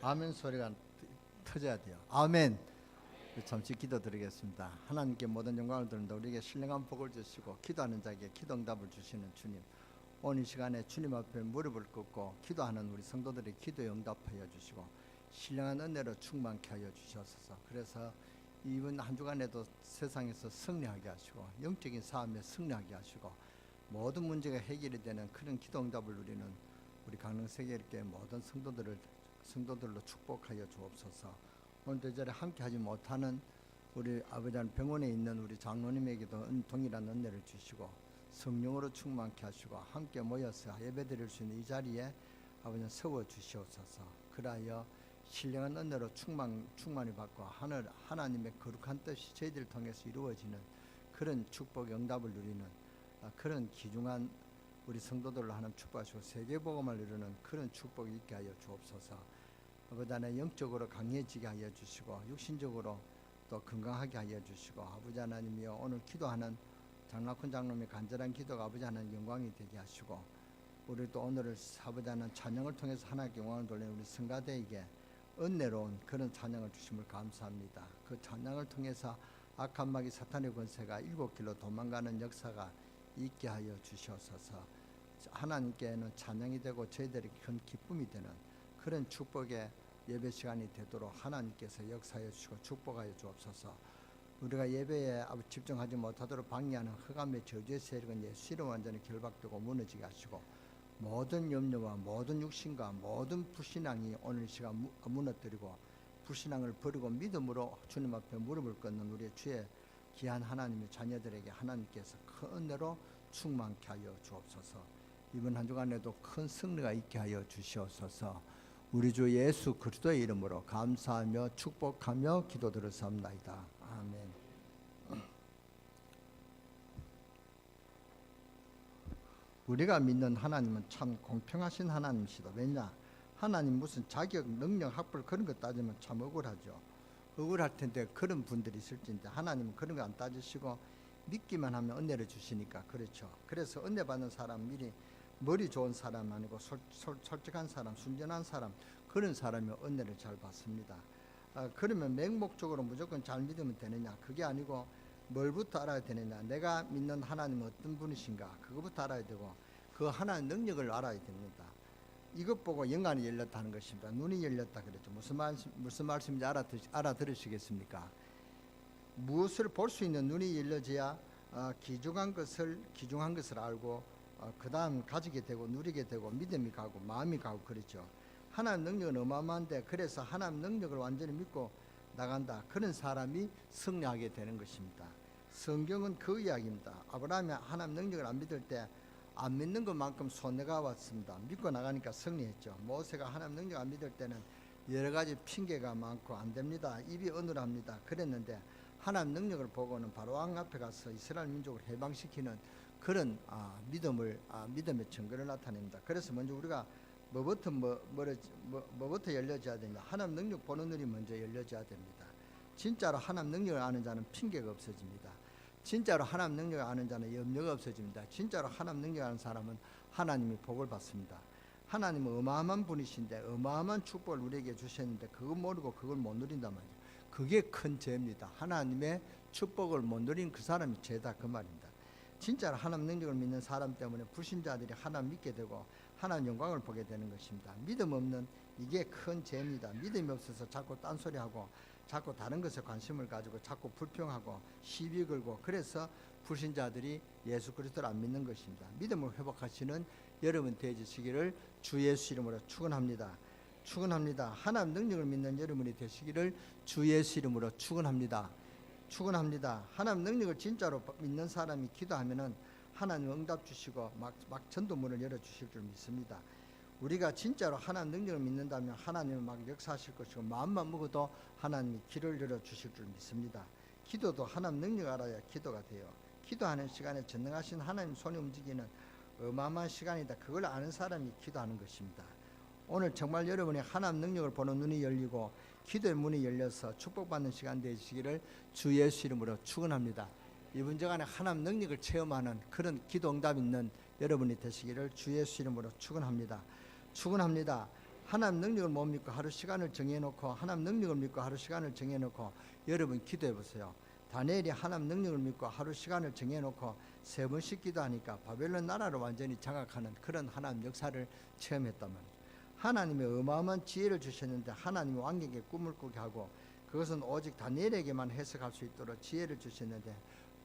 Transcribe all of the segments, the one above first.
아멘 소리가 터져야 돼요. 아멘. 잠시 기도 드리겠습니다. 하나님께 모든 영광을 드립니다. 우리에게 신령한 복을 주시고 기도하는 자에게 기도 응답을 주시는 주님, 오늘 이 시간에 주님 앞에 무릎을 꿇고 기도하는 우리 성도들의 기도에 응답하여 주시고 신령한 은혜로 충만케 하여 주시옵소서. 그래서 이번 한 주간에도 세상에서 승리하게 하시고 영적인 삶에 승리하게 하시고 모든 문제가 해결이 되는 그런 기도 응답을 누리는 우리 강릉세계일교회 모든 성도들로 축복하여 주옵소서. 오늘도 이 자리에 함께하지 못하는 우리 아버지 하나님, 병원에 있는 우리 장로님에게도 동일한 은혜를 주시고 성령으로 충만케 하시고 함께 모여서 예배드릴 수 있는 이 자리에 아버지 세워 주시옵소서. 그리하여 신령한 은혜로 충만히 받고 하나님의 거룩한 뜻이 저희들을 통해서 이루어지는 그런 축복 응답을 누리는 그런 귀중한 우리 성도들로 하나님 축복하시고 세계복음을 이루는 그런 축복이 있게 하여 주옵소서. 아버지 하나님, 영적으로 강해지게 하여 주시고 육신적으로 또 건강하게 하여 주시고 아버지 하나님이여, 오늘 기도하는 장락훈 장로님의 간절한 기도가 아버지 하나님 영광이 되게 하시고 우리 또 오늘을 아버지 하나님 찬양을 통해서 하나님께 영광을 돌리는 우리 성가대에게 은혜로운 그런 찬양을 주심을 감사합니다. 그 찬양을 통해서 악한 마귀 사탄의 권세가 7길로 도망가는 역사가 있게 하여 주시옵소서. 하나님께는 찬양이 되고 저희들에게 큰 기쁨이 되는 그런 축복의 예배 시간이 되도록 하나님께서 역사해 주시고 축복하여 주옵소서. 우리가 예배에 집중하지 못하도록 방해하는 흑암의 저주의 세력은 예수 이름 완전히 결박되고 무너지게 하시고 모든 염려와 모든 육신과 모든 불신앙이 오늘 이 시간 무너뜨리고 불신앙을 버리고 믿음으로 주님 앞에 무릎을 꿇는 우리의 주의 귀한 하나님의 자녀들에게 하나님께서 큰 은혜로 충만케 하여 주옵소서. 이번 한 주간에도 큰 승리가 있게 하여 주시옵소서. 우리 주 예수 그리스도의 이름으로 감사하며 축복하며 기도드렸사옵나이다. 아멘. 우리가 믿는 하나님은 참 공평하신 하나님이시다. 왜냐? 하나님 무슨 자격, 능력, 학벌 그런 거 따지면 참 억울하죠. 억울할 텐데 그런 분들이 있을진데 하나님은 그런 거 안 따지시고 믿기만 하면 은혜를 주시니까 그렇죠. 그래서 은혜 받는 사람 미리 머리 좋은 사람 아니고 솔직한 사람, 순전한 사람, 그런 사람이 은혜를 잘 받습니다. 그러면 맹목적으로 무조건 잘 믿으면 되느냐? 그게 아니고 뭘부터 알아야 되느냐? 내가 믿는 하나님은 어떤 분이신가? 그거부터 알아야 되고 그 하나님의 능력을 알아야 됩니다. 이것 보고 영안이 열렸다는 것입니다. 눈이 열렸다 그랬죠. 무슨 말씀인지 알아들으시겠습니까? 무엇을 볼 수 있는 눈이 열려져야 귀중한 것을 알고 그 다음 가지게 되고 누리게 되고 믿음이 가고 마음이 가고 그렇죠. 하나님 능력은 어마어마한데 그래서 하나님 능력을 완전히 믿고 나간다. 그런 사람이 승리하게 되는 것입니다. 성경은 그 이야기입니다. 아브라함이 하나님 능력을 안 믿을 때 안 믿는 것만큼 손해가 왔습니다. 믿고 나가니까 승리했죠. 모세가 하나님 능력 안 믿을 때는 여러 가지 핑계가 많고 안 됩니다. 입이 어눌합니다. 그랬는데 하나님 능력을 보고는 바로 왕 앞에 가서 이스라엘 민족을 해방시키는 그런 믿음의 증거를 나타냅니다. 그래서 먼저 우리가 뭐부터 열려져야 되냐? 하나님 능력 보는 눈이 먼저 열려져야 됩니다. 진짜로 하나님 능력을 아는 자는 핑계가 없어집니다. 진짜로 하나님 능력을 아는 자는 염려가 없어집니다. 진짜로 하나님 능력을 아는 사람은 하나님이 복을 받습니다. 하나님은 어마어마한 분이신데 어마어마한 축복을 우리에게 주셨는데 그걸 모르고 그걸 못 누린단 말이에요. 그게 큰 죄입니다. 하나님의 축복을 못 누린 그 사람이 죄다 그 말입니다. 진짜로 하나님 능력을 믿는 사람 때문에 불신자들이 하나님 믿게 되고 하나님 영광을 보게 되는 것입니다. 믿음 없는 이게 큰 죄입니다. 믿음이 없어서 자꾸 딴소리하고 자꾸 다른 것에 관심을 가지고 자꾸 불평하고 시비 걸고 그래서 불신자들이 예수 그리스도를 안 믿는 것입니다. 믿음을 회복하시는 여러분 되시기를 주 예수 이름으로 축원합니다. 축원합니다. 하나님 능력을 믿는 여러분이 되시기를 주 예수 이름으로 축원합니다. 축원합니다. 하나님 능력을 진짜로 믿는 사람이 기도하면은 하나님 응답 주시고 막 전도문을 열어 주실 줄 믿습니다. 우리가 진짜로 하나님 능력을 믿는다면 하나님은 막 역사하실 것이고 마음만 먹어도 하나님이 길을 열어 주실 줄 믿습니다. 기도도 하나님 능력을 알아야 기도가 돼요. 기도하는 시간에 전능하신 하나님 손이 움직이는 어마어마한 시간이다. 그걸 아는 사람이 기도하는 것입니다. 오늘 정말 여러분이 하나님 능력을 보는 눈이 열리고 기도의 문이 열려서 축복받는 시간 되시기를 주 예수 이름으로 축원합니다. 이번 주간에 하나님 능력을 체험하는 그런 기도 응답 있는 여러분이 되시기를 주 예수 이름으로 축원합니다. 축원합니다. 하나님 능력을 못 믿고 하루 시간을 정해놓고 하나님 능력을 믿고 하루 시간을 정해놓고 여러분 기도해 보세요. 다니엘이 하나님 능력을 믿고 하루 시간을 정해놓고 3번씩 기도하니까 바벨론 나라를 완전히 장악하는 그런 하나님 역사를 체험했단 말이죠. 하나님이 어마어마한 지혜를 주셨는데 하나님이 왕에게 꿈을 꾸게 하고 그것은 오직 다니엘에게만 해석할 수 있도록 지혜를 주셨는데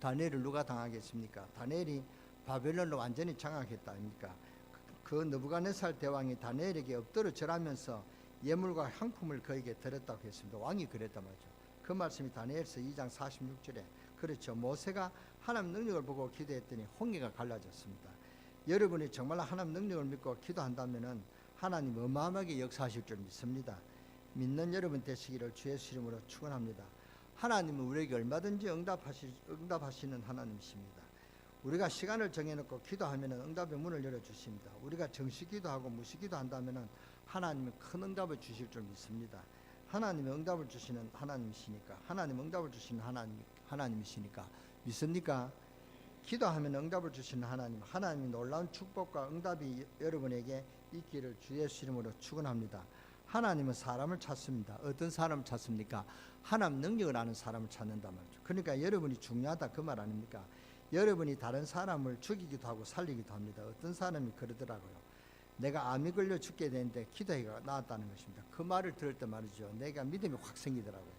다니엘을 누가 당하겠습니까? 다니엘이 바벨론을 완전히 장악했다 아닙니까? 그 느부갓네살 대왕이 다니엘에게 엎드려 절하면서 예물과 향품을 그에게 드렸다고 했습니다. 왕이 그랬단 말이죠. 그 말씀이 다니엘서 2장 46절에 그렇죠. 모세가 하나님 능력을 보고 기도했더니 홍해가 갈라졌습니다. 여러분이 정말 하나님 능력을 믿고 기도한다면 하나님 어마어마하게 역사하실 줄 믿습니다. 믿는 여러분 되시기를 주 예수 이름으로 축원합니다. 하나님은 우리에게 얼마든지 응답하시는 하나님이십니다. 우리가 시간을 정해놓고 기도하면 응답의 문을 열어주십니다. 우리가 정식 기도하고 무식 기도한다면 하나님은 큰 응답을 주실 줄 믿습니다. 하나님이 응답을 주시는 하나님이시니까 하나님 응답을 주시는 하나님이시니까 믿습니까? 기도하면 응답을 주시는 하나님이 놀라운 축복과 응답이 여러분에게 있기를 주 예수 이름으로 축원합니다. 하나님은 사람을 찾습니다. 어떤 사람을 찾습니까? 하나님 능력을 아는 사람을 찾는단 말이죠. 그러니까 여러분이 중요하다 그 말 아닙니까? 여러분이 다른 사람을 죽이기도 하고 살리기도 합니다. 어떤 사람이 그러더라고요. 내가 암이 걸려 죽게 되는데 기도해가 나았다는 것입니다. 그 말을 들을 때 말이죠. 내가 믿음이 확 생기더라고요.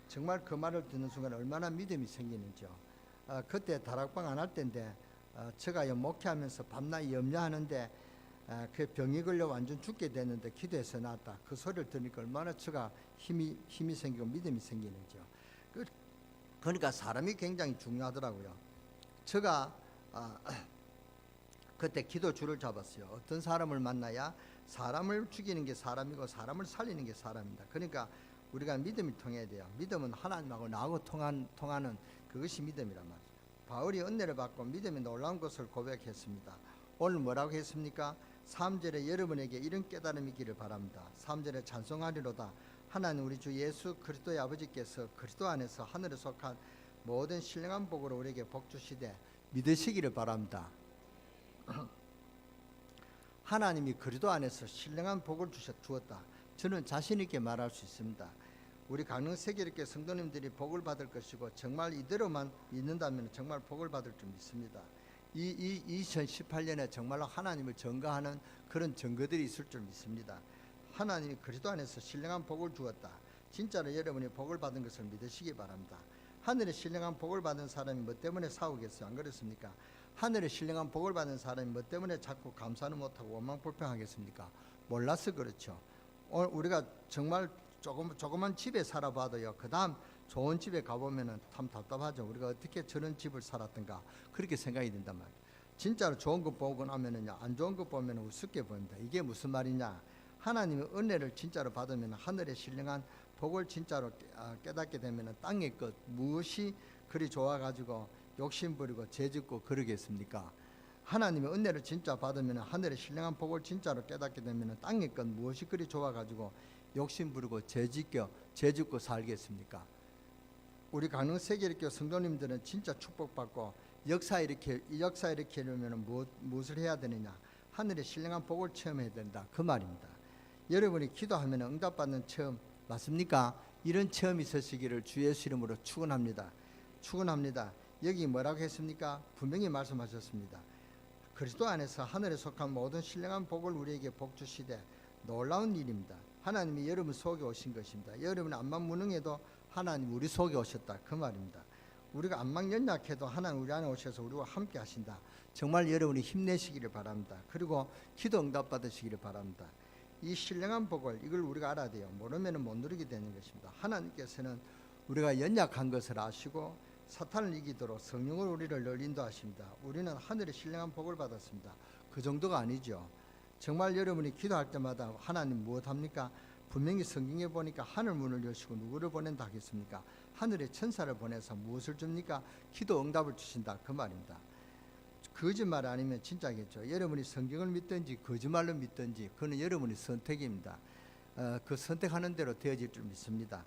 정말 그 말을 듣는 순간 얼마나 믿음이 생기는지요. 그때 다락방 안 할 때인데 제가 목회하면서 밤낮 염려하는데 그 병이 걸려 완전 죽게 됐는데 기도해서 나았다. 그 소리를 들으니까 얼마나 제가 힘이 생기고 믿음이 생기는지요. 그러니까 사람이 굉장히 중요하더라고요. 제가 그때 기도 줄을 잡았어요. 어떤 사람을 만나야 사람을 죽이는 게 사람이고 사람을 살리는 게 사람입니다. 그러니까 우리가 믿음이 통해야 돼요. 믿음은 하나님하고 나하고 통하는 그것이 믿음이란 말이죠. 바울이 은혜를 받고 믿음이 놀라운 것을 고백했습니다. 오늘 뭐라고 했습니까? 3절에 여러분에게 이런 깨달음이 있기를 바랍니다. 3절에 찬송하리로다. 하나님 우리 주 예수 그리스도의 아버지께서 그리스도 안에서 하늘에 속한 모든 신령한 복으로 우리에게 복 주시되 믿으시기를 바랍니다. 하나님이 그리스도 안에서 신령한 복을 주었다. 저는 자신 있게 말할 수 있습니다. 우리 강릉 세계롭게 성도님들이 복을 받을 것이고 정말 이대로만 믿는다면 정말 복을 받을 줄 믿습니다. 이 2018년에 정말로 하나님을 증거하는 그런 증거들이 있을 줄 믿습니다. 하나님이 그리스도 안에서 신령한 복을 주었다. 진짜로 여러분이 복을 받은 것을 믿으시기 바랍니다. 하늘에 신령한 복을 받은 사람이 뭐 때문에 싸우겠어요? 안 그렇습니까? 하늘에 신령한 복을 받은 사람이 뭐 때문에 자꾸 감사는 못하고 원망불평하겠습니까? 몰라서 그렇죠. 오늘 우리가 정말 조그만 집에 살아봐도요. 그 다음 좋은 집에 가보면 참 답답하죠. 우리가 어떻게 저런 집을 살았던가 그렇게 생각이 든단 말이에요. 진짜로 좋은 것 보고 나면은요, 안 좋은 것 보면 우습게 보입니다. 이게 무슨 말이냐? 하나님의 은혜를 진짜로 받으면 하늘에 신령한 복을 진짜로 깨닫게 되면 땅의 것 무엇이 그리 좋아가지고 욕심부리고 죄짓고 그러겠습니까? 하나님의 은혜를 진짜 받으면 하늘의 신령한 복을 진짜로 깨닫게 되면 땅의 것 무엇이 그리 좋아가지고 욕심부리고 죄짓고 살겠습니까? 우리 강릉 세계일교 성도님들은 진짜 축복받고 역사 일으키려면 무엇을 해야 되느냐? 하늘의 신령한 복을 체험해야 된다 그 말입니다. 여러분이 기도하면 응답받는 체험 맞습니까? 이런 체험이 있으시기를 주 예수 이름으로 축원합니다. 여기 뭐라고 했습니까? 분명히 말씀하셨습니다. 그리스도 안에서 하늘에 속한 모든 신령한 복을 우리에게 복 주시되 놀라운 일입니다. 하나님이 여러분 속에 오신 것입니다. 여러분 안만 무능해도 하나님 우리 속에 오셨다 그 말입니다. 우리가 안만 연약해도 하나님 우리 안에 오셔서 우리와 함께 하신다. 정말 여러분이 힘내시기를 바랍니다. 그리고 기도 응답 받으시기를 바랍니다. 이 신령한 복을 이걸 우리가 알아야 돼요. 모르면 못 누리게 되는 것입니다. 하나님께서는 우리가 연약한 것을 아시고 사탄을 이기도록 성령으로 우리를 늘 인도하십니다. 우리는 하늘의 신령한 복을 받았습니다. 그 정도가 아니죠. 정말 여러분이 기도할 때마다 하나님 무엇합니까? 분명히 성경에 보니까 하늘 문을 여시고 누구를 보낸다 하겠습니까? 하늘의 천사를 보내서 무엇을 줍니까? 기도 응답을 주신다 그 말입니다. 거짓말 아니면 진짜겠죠. 여러분이 성경을 믿든지 거짓말로 믿든지 그건 여러분의 선택입니다. 그 선택하는 대로 되어질 줄 믿습니다.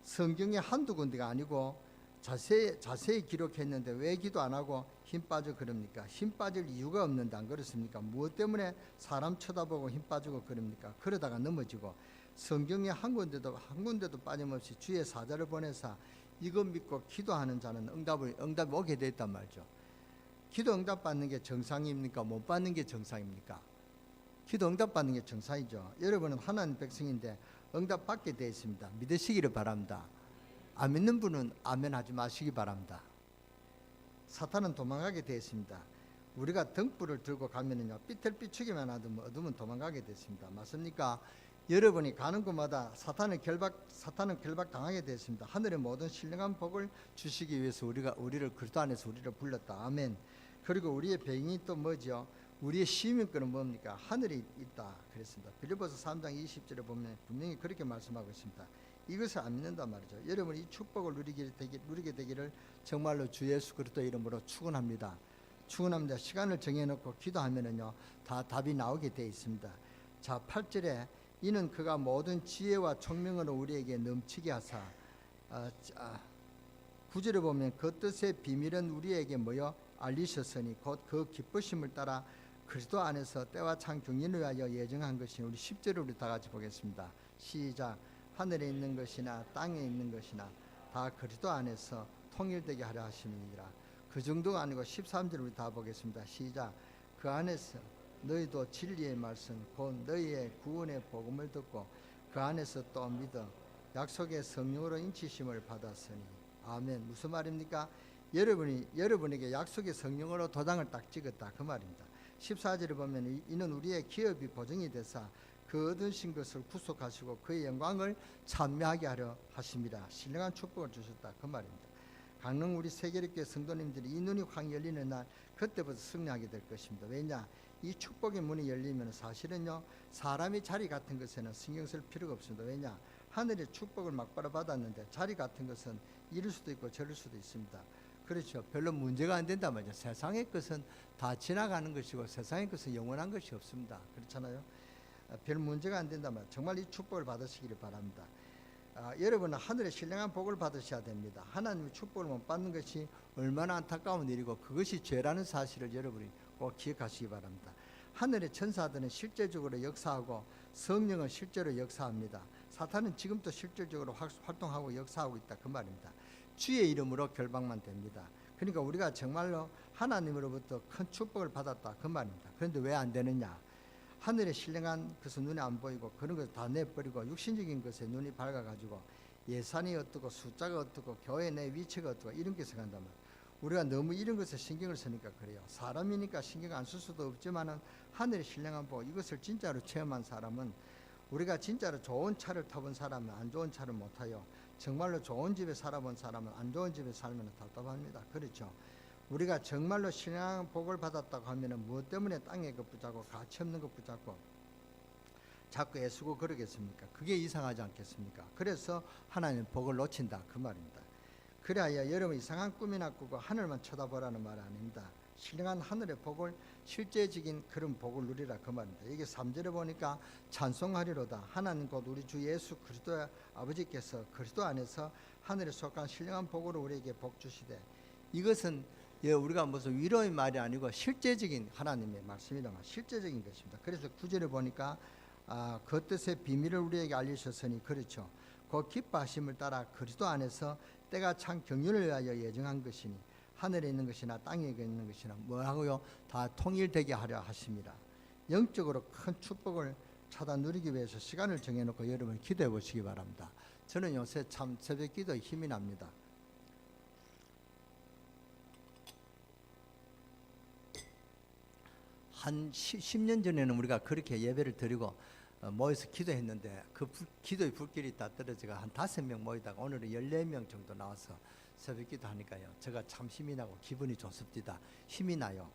성경이 한두 군데가 아니고 자세히 기록했는데 왜 기도 안 하고 힘 빠져 그럽니까? 힘 빠질 이유가 없는데 안 그렇습니까? 무엇 때문에 사람 쳐다보고 힘 빠지고 그럽니까? 그러다가 넘어지고 성경에 한 군데도 빠짐없이 주의 사자를 보내사 이것 믿고 기도하는 자는 응답이 오게 됐단 말이죠. 기도 응답 받는 게 정상입니까? 못 받는 게 정상입니까? 기도 응답 받는 게 정상이죠. 여러분은 하나님 백성인데 응답 받게 되어 있습니다. 믿으시기를 바랍니다. 안 믿는 분은 아멘 하지 마시기 바랍니다. 사탄은 도망가게 되어 있습니다. 우리가 등불을 들고 가면은요, 삐뚤삐치기만 하든 어두면 도망가게 됐습니다. 맞습니까? 여러분이 가는 곳마다 사탄은 결박 당하게 됐습니다. 하늘의 모든 신령한 복을 주시기 위해서 우리를 그리스도 안에서 우리를 불렀다. 아멘. 그리고 우리의 배경이 또 뭐죠? 우리의 시민권은 뭡니까? 하늘에 있다 그랬습니다. 빌립보서 3장 20절에 보면 분명히 그렇게 말씀하고 있습니다. 이것을 안 믿는단 말이죠. 여러분이 이 축복을 누리게 되기를 정말로 주 예수 그리스도 이름으로 축원합니다. 시간을 정해놓고 기도하면은요, 다 답이 나오게 되어 있습니다. 자, 8절에 이는 그가 모든 지혜와 총명으로 우리에게 넘치게 하사 9절에 보면 그 뜻의 비밀은 우리에게 뭐여 알리셨으니 곧 그 기쁘심을 따라 그리스도 안에서 때와 찬 경륜을 위하여 예정한 것이 우리 10절을 우리 다 같이 보겠습니다. 시작. 하늘에 있는 것이나 땅에 있는 것이나 다 그리스도 안에서 통일되게 하려 하심이니라. 그 정도가 아니고 13절 우리 다 보겠습니다. 시작. 그 안에서 너희도 진리의 말씀 곧 너희의 구원의 복음을 듣고 그 안에서 또 믿어 약속의 성령으로 인치심을 받았으니. 아멘. 무슨 말입니까? 여러분에게 약속의 성령으로 도장을 딱 찍었다 그 말입니다. 14절에 보면 이는 우리의 기업이 보증이 되사 그 얻으신 것을 구속하시고 그의 영광을 찬미하게 하려 하십니다. 신령한 축복을 주셨다 그 말입니다. 강릉 우리 세계립교회 성도님들이 이 눈이 확 열리는 날 그때부터 승리하게 될 것입니다. 왜냐? 이 축복의 문이 열리면 사실은요, 사람이 자리 같은 것에는 신경 쓸 필요가 없습니다. 왜냐? 하늘의 축복을 막바로 받았는데 자리 같은 것은 이룰 수도 있고 저럴 수도 있습니다. 그렇죠. 별로 문제가 안 된단 말이죠. 세상의 것은 다 지나가는 것이고 세상의 것은 영원한 것이 없습니다. 그렇잖아요. 별 문제가 안 된단 말이에요. 정말 이 축복을 받으시기를 바랍니다. 여러분은 하늘의 신령한 복을 받으셔야 됩니다. 하나님의 축복을 못 받는 것이 얼마나 안타까운 일이고 그것이 죄라는 사실을 여러분이 꼭 기억하시기 바랍니다. 하늘의 천사들은 실제적으로 역사하고 성령은 실제로 역사합니다. 사탄은 지금도 실질적으로 활동하고 역사하고 있다 그 말입니다. 주의 이름으로 결박만 됩니다. 그러니까 우리가 정말로 하나님으로부터 큰 축복을 받았다 그 말입니다. 그런데 왜 안 되느냐? 하늘의 신령한 것은 눈에 안 보이고 그런 것을 다 내버리고 육신적인 것에 눈이 밝아가지고 예산이 어떻고 숫자가 어떻고 교회 내 위치가 어떻고 이런 게 생각한단 말이에요. 우리가 너무 이런 것에 신경을 쓰니까 그래요. 사람이니까 신경 안 쓸 수도 없지만은 하늘의 신령한 복 이것을 진짜로 체험한 사람은, 우리가 진짜로 좋은 차를 타본 사람은 안 좋은 차를 못 타요. 정말로 좋은 집에 살아본 사람은 안 좋은 집에 살면 답답합니다. 그렇죠. 우리가 정말로 신령한 복을 받았다고 하면은 무엇 때문에 땅에 것 붙잡고 가치 없는 것 붙잡고 자꾸 애쓰고 그러겠습니까? 그게 이상하지 않겠습니까? 그래서 하나님 복을 놓친다 그 말입니다. 그래야 여러분 이상한 꿈이나 꾸고 하늘만 쳐다보라는 말 아닙니다. 신령한 하늘의 복을 실제적인 그런 복을 누리라 그 말입니다. 이게 3절에 보니까 찬송하리로다 하나님 곧 우리 주 예수 그리스도의 아버지께서 그리스도 안에서 하늘에 속한 신령한 복으로 우리에게 복 주시되. 이것은 우리가 무슨 위로의 말이 아니고 실제적인 하나님의 말씀이란 말, 실제적인 것입니다. 그래서 9절에 보니까 그 뜻의 비밀을 우리에게 알리셨으니, 그렇죠. 그 기뻐하심을 따라 그리스도 안에서 때가 찬 경륜을 위하여 예정한 것이니 하늘에 있는 것이나 땅에 있는 것이나 뭐하고요? 다 통일되게 하려 하십니다. 영적으로 큰 축복을 찾아 누리기 위해서 시간을 정해놓고 여러분 기도해 보시기 바랍니다. 저는 요새 참 새벽 기도에 힘이 납니다. 한 10년 전에는 우리가 그렇게 예배를 드리고 모여서 기도했는데 그 기도의 불길이 다 떨어져가 한 5명 모이다가 오늘은 14명 정도 나와서 새벽 기도 하니까요, 제가 참 힘이 나고 기분이 좋습니다. 힘이 나요.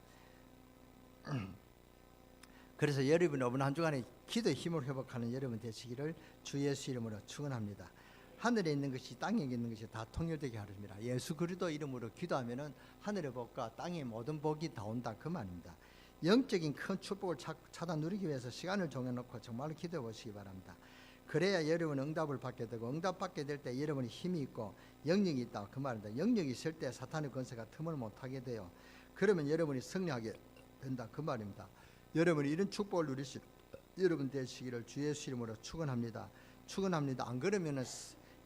그래서 여러분 이번 한 주간에 기도의 힘을 회복하는 여러분 되시기를 주 예수 이름으로 축원합니다. 하늘에 있는 것이 땅에 있는 것이 다 통일되게 하렵니다. 예수 그리스도 이름으로 기도하면은 하늘의 복과 땅의 모든 복이 다 온다 그 말입니다. 영적인 큰 축복을 찾아 누리기 위해서 시간을 정해놓고 정말로 기도해 보시기 바랍니다. 그래야 여러분은 응답을 받게 되고, 응답 받게 될 때 여러분이 힘이 있고 영역이 있다 그 말입니다. 영역이 있을 때 사탄의 권세가 틈을 못하게 돼요. 그러면 여러분이 승리하게 된다 그 말입니다. 여러분이 이런 축복을 누리시 여러분 되시기를 주 예수 이름으로 축원합니다. 축원합니다. 안 그러면은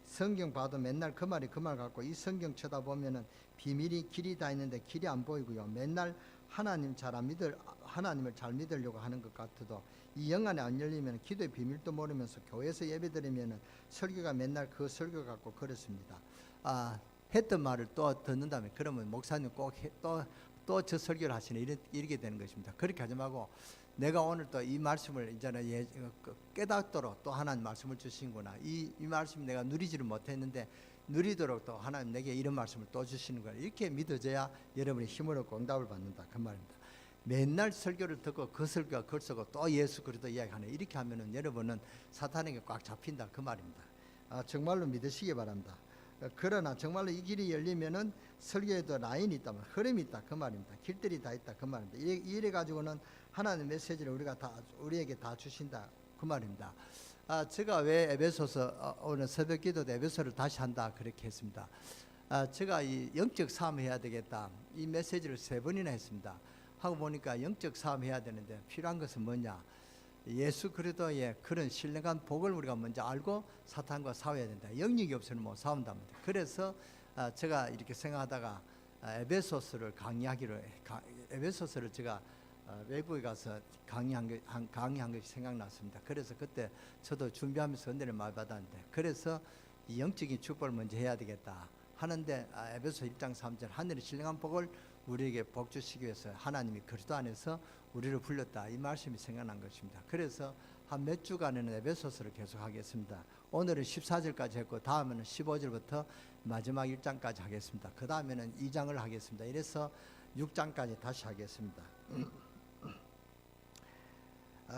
성경 봐도 맨날 그 말이 그 말 같고, 이 성경 쳐다보면은 비밀이 길이 다 있는데 길이 안 보이고요. 맨날 하나님을 잘 믿으려고 하는 것 같아도 이 영안에 안 열리면 기도의 비밀도 모르면서 교회에서 예배드리면은 설교가 맨날 그 설교 같고 그렇습니다. 했던 말을 또 듣는다면 그러면 목사님 꼭 또 저 설교를 하시네 이렇게 되는 것입니다. 그렇게 하지 말고, 내가 오늘 또 이 말씀을 이제는 깨닫도록 또 하나님 말씀을 주시는구나, 이 말씀 내가 누리지를 못했는데 누리도록 또 하나님 내게 이런 말씀을 또 주시는 거야, 이렇게 믿어져야 여러분이 힘을 얻고 응답을 받는다 그 말입니다. 맨날 설교를 듣고 그 설교가 글쓰고 또 예수 그리스도 이야기하네, 이렇게 하면은 여러분은 사탄에게 꽉 잡힌다 그 말입니다. 정말로 믿으시기 바랍니다. 그러나 정말로 이 길이 열리면은 설교에도 라인이 있다, 흐름이 있다 그 말입니다. 길들이 다 있다 그 말입니다. 이래 가지고는 하나님의 메시지를 우리에게 다 주신다 그 말입니다. 제가 왜 에베소서 오늘 새벽 기도 때 에베소를 다시 한다 그렇게 했습니다. 제가 이 영적 싸움 해야 되겠다, 이 메시지를 3번이나 했습니다. 하고 보니까 영적 싸움 해야 되는데 필요한 것은 뭐냐, 예수 그리스도의 그런 신령한 복을 우리가 먼저 알고 사탄과 싸워야 된다. 영역이 없으면 못 싸운답니다. 그래서 제가 이렇게 생각하다가 에베소서를 에베소서를 제가 외국에 가서 강의한 것이 생각났습니다. 그래서 그때 저도 준비하면서 은혜를 많이 받았는데, 그래서 이 영적인 축복을 먼저 해야 되겠다 하는데, 에베소 1장 3절 하늘의 신령한 복을 우리에게 복 주시기 위해서 하나님이 그리스도 안에서 우리를 불렀다, 이 말씀이 생각난 것입니다. 그래서 한 몇 주간에는 에베소서를 계속 하겠습니다. 오늘은 14절까지 했고 다음에는 15절부터 마지막 1장까지 하겠습니다. 그 다음에는 2장을 하겠습니다. 이래서 6장까지 다시 하겠습니다.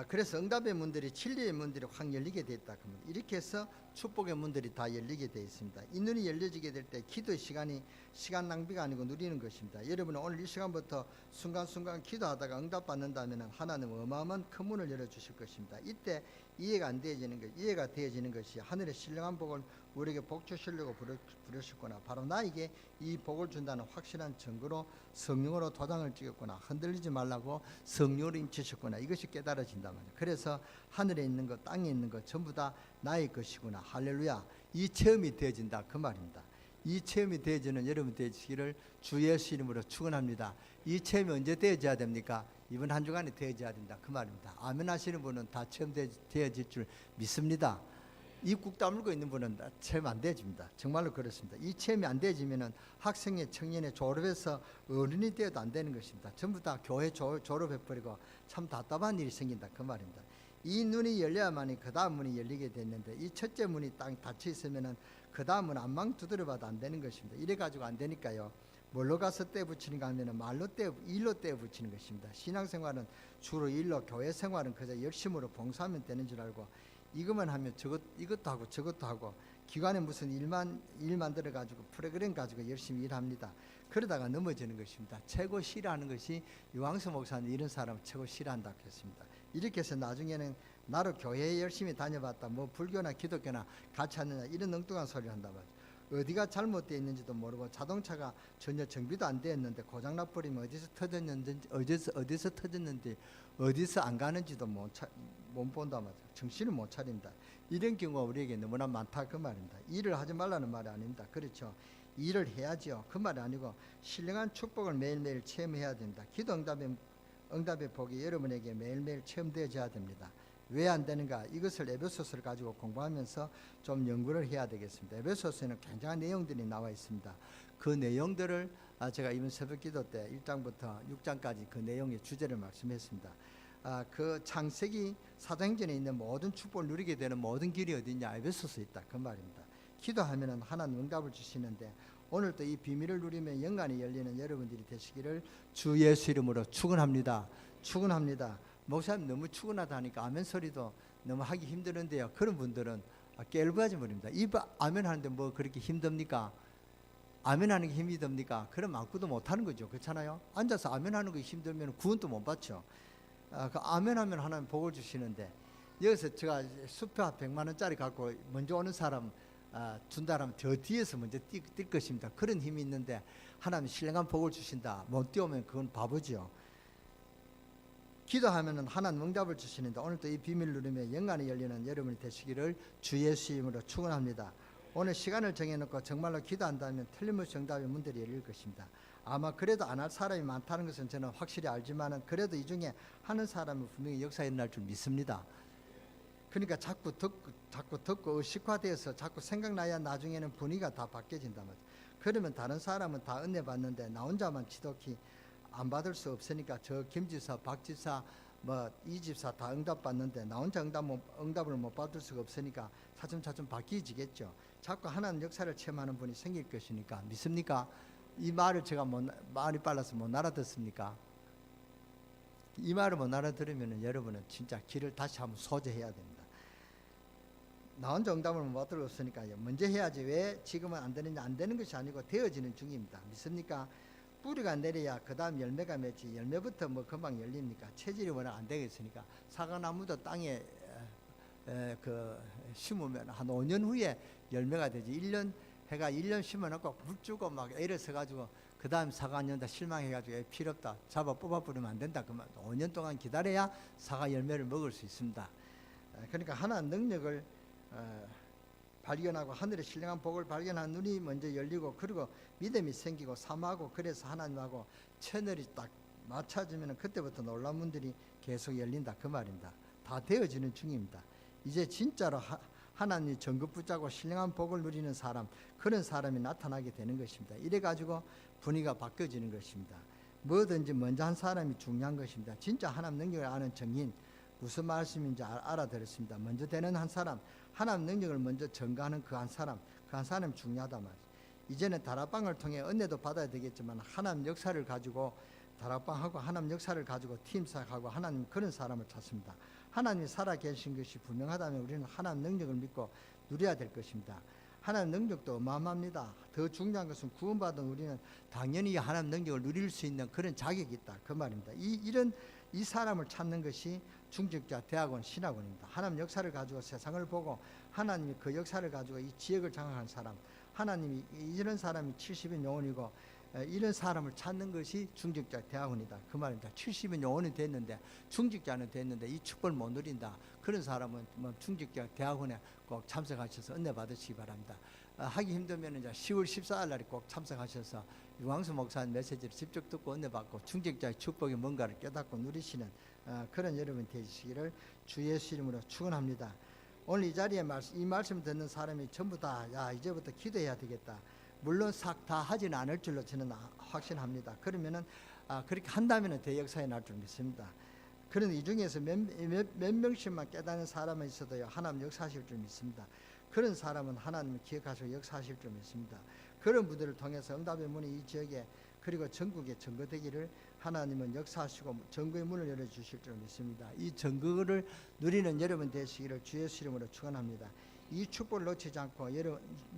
그래서 응답의 문들이, 진리의 문들이 확 열리게 되어 있다. 이렇게 해서 축복의 문들이 다 열리게 되어 있습니다. 이 눈이 열려지게 될 때 기도의 시간 낭비가 아니고 누리는 것입니다. 여러분은 오늘 이 시간부터 순간순간 기도하다가 응답받는다면 하나님은 어마어마한 큰 문을 열어주실 것입니다. 이때 이해가 되어지는 것이 하늘의 신령한 복을 우리에게 복 주시려고 부르셨구나, 바로 나에게 이 복을 준다는 확실한 증거로 성령으로 도장을 찍었구나, 흔들리지 말라고 성령으로 임치셨구나, 이것이 깨달아진단 말이에요. 그래서 하늘에 있는 것, 땅에 있는 것 전부 다 나의 것이구나, 할렐루야, 이 체험이 되어진다 그 말입니다. 이 체험이 되어지는 여러분 되시기를 주 예수 이름으로 축원합니다. 이 체험이 언제 되어져야 됩니까? 이번 한 주간에 되어져야 된다 그 말입니다. 아멘 하시는 분은 다 체험 되어질 줄 믿습니다. 입국 다물고 있는 분은 체험 안 되어집니다. 정말로 그렇습니다. 이 체험이 안 되어지면은 학생의 청년의 졸업해서 어른이 되어도 안 되는 것입니다. 전부 다 교회 졸업해버리고 참 답답한 일이 생긴다 그 말입니다. 이 눈이 열려야만이 그 다음 문이 열리게 됐는데, 이 첫째 문이 딱 닫혀 있으면은 그 다음은 안망 두드려봐도 안 되는 것입니다. 이래 가지고 안 되니까요, 뭘로 가서 떼 붙이는가 하면은 일로 떼 붙이는 것입니다. 신앙생활은 주로 일로, 교회 생활은 그저 열심으로 봉사하면 되는 줄 알고 이것만 하면 이것도 하고 저것도 하고, 기관에 무슨 일 만들어 가지고 프로그램 가지고 열심히 일합니다. 그러다가 넘어지는 것입니다. 최고 싫어하는 것이 유황수 목사님 이런 사람을 최고 싫어한다고 했습니다. 이렇게 해서 나중에는 나로 교회에 열심히 다녀봤다, 뭐 불교나 기독교나 같이 하느냐, 이런 엉뚱한 소리를 한단 말이에요. 어디가 잘못되어 있는지도 모르고 자동차가 전혀 정비도 안 되어 있는데 고장 나버리면 어디서 터졌는지 어디서 안 가는지도 못 본단 말이에요. 정신을 못 차린다. 이런 경우가 우리에게 너무나 많다 그 말입니다. 일을 하지 말라는 말이 아닙니다. 그렇죠, 일을 해야죠 그 말이 아니고 신령한 축복을 매일매일 체험해야 됩니다. 기도 응답의 복이 여러분에게 매일매일 체험되어져야 됩니다. 왜 안 되는가? 이것을 에베소서를 가지고 공부하면서 좀 연구를 해야 되겠습니다. 에베소서에는 굉장한 내용들이 나와 있습니다. 그 내용들을 제가 이번 새벽 기도 때 1장부터 6장까지 그 내용의 주제를 말씀했습니다. 그 창세기 사도행전에 있는 모든 축복을 누리게 되는 모든 길이 어디냐? 에베소서에 있다 그 말입니다. 기도하면은 하나님 응답을 주시는데, 오늘도 이 비밀을 누리면 영간이 열리는 여러분들이 되시기를 주 예수 이름으로 축원합니다. 축원합니다. 목사님 너무 축원하다 하니까 아멘 소리도 너무 하기 힘드는데요, 그런 분들은 깨알부하지 버립니다. 입 아멘 하는데 뭐 그렇게 힘듭니까? 아멘 하는 게 힘이 듭니까? 그럼 아무것도 못하는 거죠. 그렇잖아요. 앉아서 아멘 하는 게 힘들면 구원도 못 받죠. 그 아멘 하면 하나님 복을 주시는데, 여기서 제가 수표 100만 원짜리 갖고 먼저 오는 사람 준다라면 저 뒤에서 먼저 뛸 것입니다. 그런 힘이 있는데 하나님 신령한 복을 주신다. 못 뛰어오면 그건 바보죠. 기도하면은 하나님 응답을 주시는데 오늘도 이 비밀 누리며 영광이 열리는 여러분이 되시기를 주 예수 이름으로 축원합니다. 오늘 시간을 정해놓고 정말로 기도한다면 틀림없이 응답의 문들이 열릴 것입니다. 아마 그래도 안 할 사람이 많다는 것은 저는 확실히 알지만은 그래도 이 중에 하는 사람은 분명히 역사에 일어날 줄 믿습니다. 그러니까 자꾸 듣고 의식화되어서 자꾸 생각나야 나중에는 분위기가 다 바뀌어진단 말이에요. 그러면 다른 사람은 다 은혜 받는데 나 혼자만 지독히 안 받을 수 없으니까 저 김지사, 박지사, 이 집사 다 응답 받는데 나 혼자 응답을 못 받을 수가 없으니까 차츰차츰 바뀌어지겠죠. 자꾸 하나님 역사를 체험하는 분이 생길 것이니까 믿습니까? 이 말을 제가 말이 빨라서 못 알아듣습니까? 이 말을 못 알아들으면 여러분은 진짜 길을 다시 한번 소재해야 됩니다. 나 혼자 응답을 못 받을 수 없으니까 먼저 해야지. 왜 지금은 안 되느냐? 안 되는 것이 아니고 되어지는 중입니다. 믿습니까? 뿌리가 내려야 그 다음 열매가 맺지. 열매부터 금방 열립니까? 체질이 워낙 안 되겠으니까. 사과나무도 땅에 심으면 한 5년 후에 열매가 되지. 1년 해가 1년 심어놓고 물 주고 막 애를 써가지고 그 다음 사과 안 연다 실망해가지고 필요 없다 잡아 뽑아버리면 안 된다. 그러면 5년 동안 기다려야 사과 열매를 먹을 수 있습니다. 그러니까 하나님 능력을 발견하고 하늘의 신령한 복을 발견한 눈이 먼저 열리고 그리고 믿음이 생기고 사모하고 그래서 하나님하고 채널이 딱 맞춰지면 그때부터 놀라운 문들이 계속 열린다 그 말입니다. 다 되어지는 중입니다. 이제 진짜로 하나님이 전급 붙잡고 신령한 복을 누리는 사람, 그런 사람이 나타나게 되는 것입니다. 이래가지고 분위기가 바뀌어지는 것입니다. 뭐든지 먼저 한 사람이 중요한 것입니다. 진짜 하나님 능력을 아는 정인, 무슨 말씀인지 알아들었습니다. 먼저 되는 한 사람, 하나님 능력을 먼저 전가하는 그 한 사람이 중요하다 말이죠. 이제는 다락방을 통해 은혜도 받아야 되겠지만 하나님 역사를 가지고 다락방하고 하나님 역사를 가지고 팀사하고 하나님 그런 사람을 찾습니다. 하나님이 살아계신 것이 분명하다면 우리는 하나님 능력을 믿고 누려야 될 것입니다. 하나님 능력도 어마어마합니다. 더 중요한 것은 구원받은 우리는 당연히 하나님 능력을 누릴 수 있는 그런 자격이 있다 그 말입니다. 이 사람을 찾는 것이 중직자 대학원 신학원입니다. 하나님 역사를 가지고 세상을 보고 하나님이 그 역사를 가지고 이 지역을 장악한 사람, 하나님이 이런 사람이 70인 영혼이고 이런 사람을 찾는 것이 중직자 대학원이다 그 말입니다. 70인 영혼이 됐는데 중직자는 됐는데 이 축복을 못 누린다. 그런 사람은 중직자 대학원에 꼭 참석하셔서 은혜 받으시기 바랍니다. 하기 힘들면 이제 10월 14일 날에 꼭 참석하셔서 유광수 목사님 메시지를 직접 듣고 은혜 받고 중직자의 축복이 뭔가를 깨닫고 누리시는 그런 여러분 되시기를 주 예수 이름으로 축원합니다. 오늘 이 자리에 이 말씀 듣는 사람이 전부 다 이제부터 기도해야 되겠다. 물론 싹 다 하지는 않을 줄로 저는 확신합니다. 그러면은 그렇게 한다면은 대역사에 날 줄 믿습니다. 그런데 이 중에서 몇 명씩만 깨닫는 사람은 있어도요 하나님 역사하실 줄 믿습니다. 그런 사람은 하나님을 기억하시고 역사하실 줄 믿습니다. 그런 분들을 통해서 응답의 문이 이 지역에 그리고 전국에 전거되기를 하나님은 역사하시고 전거의 문을 열어주실 줄 믿습니다. 이 전거를 누리는 여러분 되시기를 주 예수 이름으로 축원합니다. 이 축복을 놓치지 않고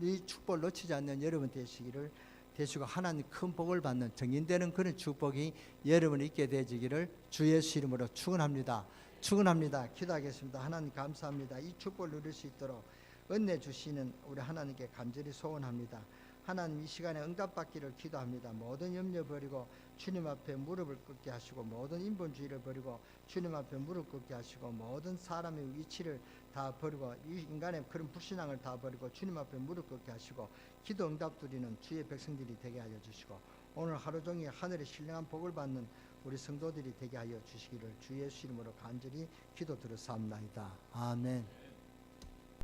이 축복을 놓치지 않는 여러분 되시고 하나님 큰 복을 받는 정인되는 그런 축복이 여러분이 있게 되지기를 주 예수 이름으로 축원합니다. 축원합니다. 기도하겠습니다. 하나님 감사합니다. 이 축복을 누릴 수 있도록 은혜 주시는 우리 하나님께 간절히 소원합니다. 하나님 이 시간에 응답받기를 기도합니다. 모든 염려 버리고 주님 앞에 무릎을 꿇게 하시고 모든 인본주의를 버리고 주님 앞에 무릎 꿇게 하시고 모든 사람의 위치를 다 버리고 이 인간의 그런 불신앙을 다 버리고 주님 앞에 무릎 꿇게 하시고 기도 응답 드리는 주의 백성들이 되게 하여 주시고 오늘 하루 종일 하늘의 신령한 복을 받는 우리 성도들이 되게 하여 주시기를 주 예수 이름으로 간절히 기도 드렸사옵나이다. 아멘.